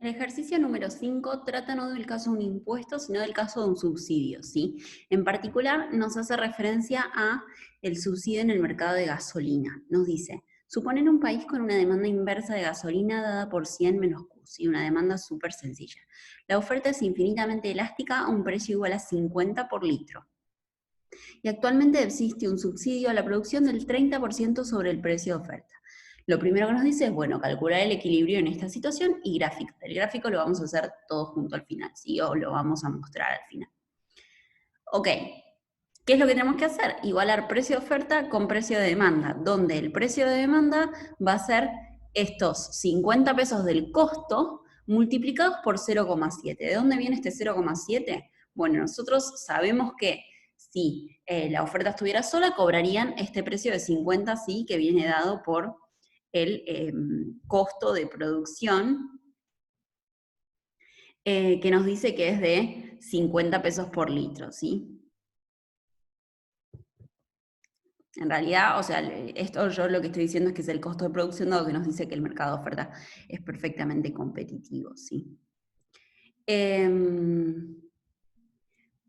El ejercicio número 5 trata no del caso de un impuesto, sino del caso de un subsidio, ¿sí? En particular, nos hace referencia a el subsidio en el mercado de gasolina. Nos dice, suponer un país con una demanda inversa de gasolina dada por 100 menos Q, ¿sí? Una demanda súper sencilla. La oferta es infinitamente elástica a un precio igual a 50 por litro. Y actualmente existe un subsidio a la producción del 30% sobre el precio de oferta. Lo primero que nos dice es, bueno, calcular el equilibrio en esta situación y gráfico. El gráfico lo vamos a hacer todo junto al final, ¿sí? O lo vamos a mostrar al final. Ok, ¿qué es lo que tenemos que hacer? Igualar precio de oferta con precio de demanda, donde el precio de demanda va a ser estos 50 pesos del costo multiplicados por 0,7. ¿De dónde viene este 0,7? Bueno, nosotros sabemos que si la oferta estuviera sola, cobrarían este precio de 50, sí, que viene dado por el costo de producción, que nos dice que es de 50 pesos por litro, ¿sí? En realidad, o sea, esto yo lo que estoy diciendo es que es el costo de producción, dado que nos dice que el mercado de oferta es perfectamente competitivo, ¿sí?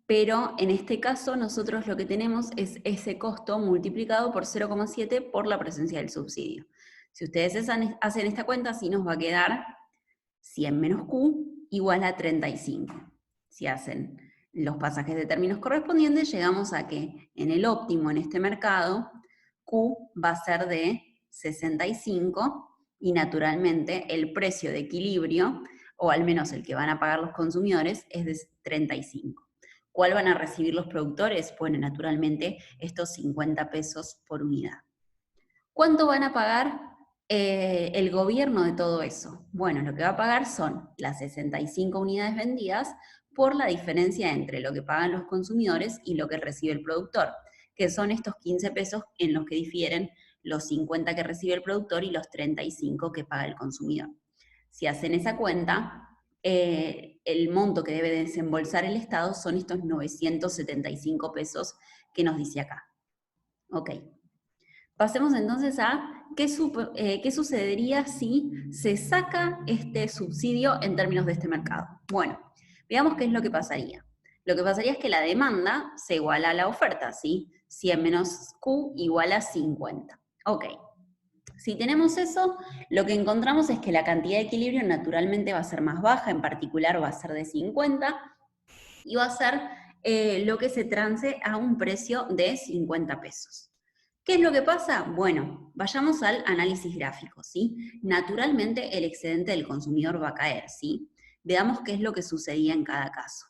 Pero en este caso nosotros lo que tenemos es ese costo multiplicado por 0,7 por la presencia del subsidio. Si ustedes hacen esta cuenta, así nos va a quedar 100 menos Q igual a 35. Si hacen los pasajes de términos correspondientes, llegamos a que en el óptimo, en este mercado, Q va a ser de 65 y naturalmente el precio de equilibrio, o al menos el que van a pagar los consumidores, es de 35. ¿Cuál van a recibir los productores? Bueno, naturalmente estos 50 pesos por unidad. ¿Cuánto van a pagar el gobierno de todo eso? Bueno, lo que va a pagar son las 65 unidades vendidas por la diferencia entre lo que pagan los consumidores y lo que recibe el productor, que son estos 15 pesos en los que difieren los 50 que recibe el productor y los 35 que paga el consumidor. Si hacen esa cuenta, el monto que debe desembolsar el Estado son estos 975 pesos que nos dice acá. Ok. Pasemos entonces a qué sucedería si se saca este subsidio en términos de este mercado. Bueno, veamos qué es lo que pasaría. Lo que pasaría es que la demanda se iguala a la oferta, ¿sí? 100 menos Q igual a 50. Ok. Si tenemos eso, lo que encontramos es que la cantidad de equilibrio naturalmente va a ser más baja, en particular va a ser de 50, y va a ser lo que se trance a un precio de 50 pesos. ¿Qué es lo que pasa? Bueno, vayamos al análisis gráfico, ¿sí? Naturalmente el excedente del consumidor va a caer, ¿sí? Veamos qué es lo que sucedía en cada caso.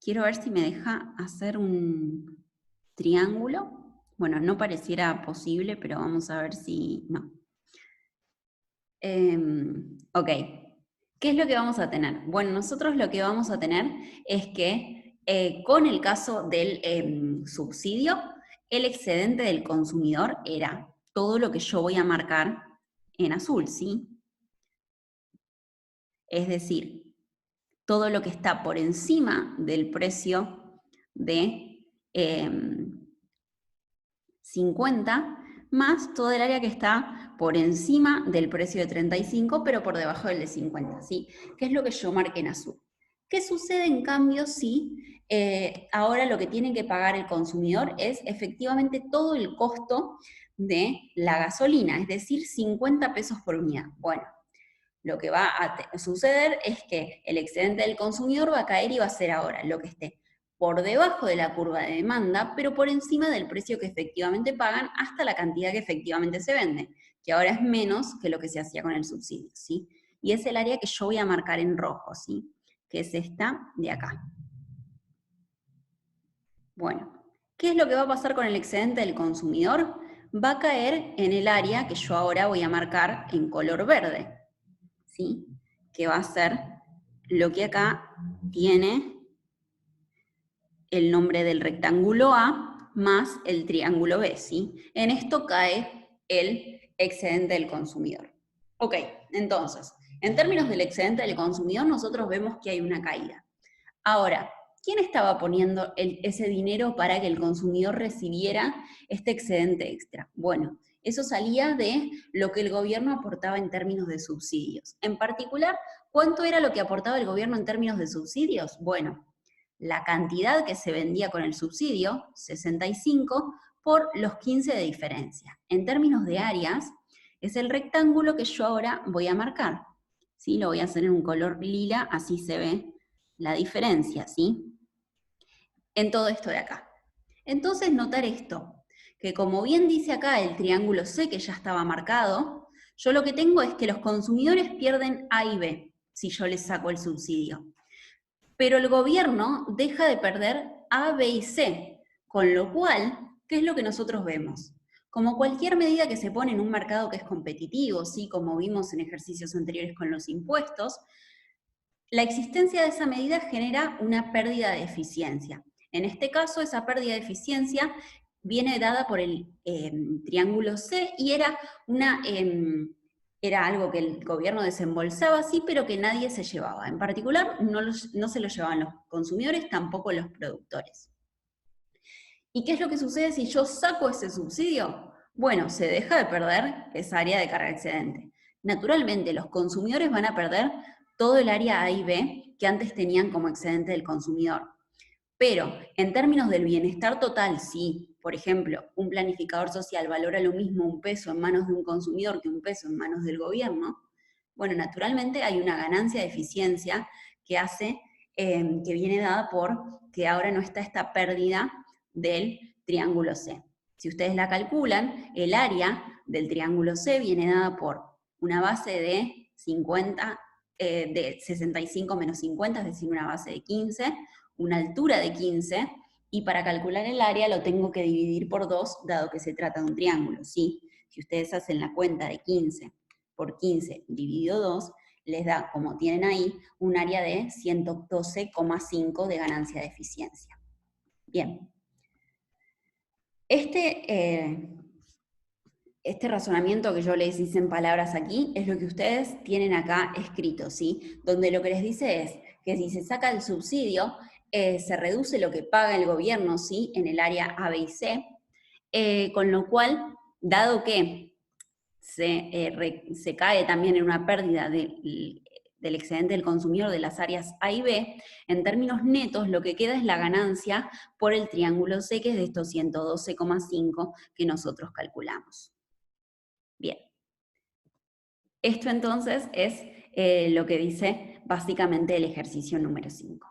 Quiero ver si me deja hacer un triángulo. Bueno, no pareciera posible, pero vamos a ver si no. Ok, ¿qué es lo que vamos a tener? Bueno, nosotros lo que vamos a tener es que con el caso del subsidio, el excedente del consumidor era todo lo que yo voy a marcar en azul, ¿sí? Es decir, todo lo que está por encima del precio de 50, más todo el área que está por encima del precio de 35, pero por debajo del de 50, ¿sí? Que es lo que yo marqué en azul. ¿Qué sucede en cambio si ahora lo que tiene que pagar el consumidor es efectivamente todo el costo de la gasolina, es decir, 50 pesos por unidad? Bueno, lo que va a suceder es que el excedente del consumidor va a caer y va a ser ahora lo que esté por debajo de la curva de demanda, pero por encima del precio que efectivamente pagan hasta la cantidad que efectivamente se vende, que ahora es menos que lo que se hacía con el subsidio, ¿sí? Y es el área que yo voy a marcar en rojo, ¿sí? Que es esta de acá. Bueno, ¿qué es lo que va a pasar con el excedente del consumidor? Va a caer en el área que yo ahora voy a marcar en color verde, ¿sí? Que va a ser lo que acá tiene el nombre del rectángulo A más el triángulo B, ¿sí? En esto cae el excedente del consumidor. Ok, entonces, en términos del excedente del consumidor, nosotros vemos que hay una caída. Ahora, ¿quién estaba poniendo ese dinero para que el consumidor recibiera este excedente extra? Bueno, Eso salía de lo que el gobierno aportaba en términos de subsidios. En particular, ¿cuánto era lo que aportaba el gobierno en términos de subsidios? Bueno, la cantidad que se vendía con el subsidio, 65, por los 15 de diferencia. En términos de áreas, es el rectángulo que yo ahora voy a marcar. ¿Sí? Lo voy a hacer en un color lila, así se ve la diferencia, ¿sí? En todo esto de acá. Entonces, notar esto, que como bien dice acá el triángulo C, que ya estaba marcado, yo lo que tengo es que los consumidores pierden A y B, si yo les saco el subsidio. Pero el gobierno deja de perder A, B y C, con lo cual, ¿qué es lo que nosotros vemos? Como cualquier medida que se pone en un mercado que es competitivo, ¿sí? Como vimos en ejercicios anteriores con los impuestos, la existencia de esa medida genera una pérdida de eficiencia. En este caso, esa pérdida de eficiencia viene dada por el triángulo C y era algo que el gobierno desembolsaba, sí, pero que nadie se llevaba. En particular, no se lo llevaban los consumidores, tampoco los productores. ¿Y qué es lo que sucede si yo saco ese subsidio? Bueno, se deja de perder esa área de carga excedente. Naturalmente, los consumidores van a perder todo el área A y B que antes tenían como excedente del consumidor. Pero en términos del bienestar total, sí. Por ejemplo, un planificador social valora lo mismo un peso en manos de un consumidor que un peso en manos del gobierno. Bueno, naturalmente hay una ganancia de eficiencia que hace, que viene dada por que ahora no está esta pérdida del triángulo C. Si ustedes la calculan, el área del triángulo C viene dada por una base de 50, de 65 menos 50, es decir, una base de 15, una altura de 15, y para calcular el área lo tengo que dividir por 2, dado que se trata de un triángulo, ¿sí? Si ustedes hacen la cuenta de 15 por 15 dividido 2, les da, como tienen ahí, un área de 112,5 de ganancia de eficiencia. Bien. Este razonamiento que yo les hice en palabras aquí es lo que ustedes tienen acá escrito, ¿sí? Donde lo que les dice es que si se saca el subsidio, se reduce lo que paga el gobierno, ¿sí? En el área A, B y C, con lo cual, dado que se cae también en una pérdida del excedente del consumidor de las áreas A y B, en términos netos lo que queda es la ganancia por el triángulo C, que es de estos 112,5 que nosotros calculamos. Bien. Esto entonces es lo que dice básicamente el ejercicio número 5.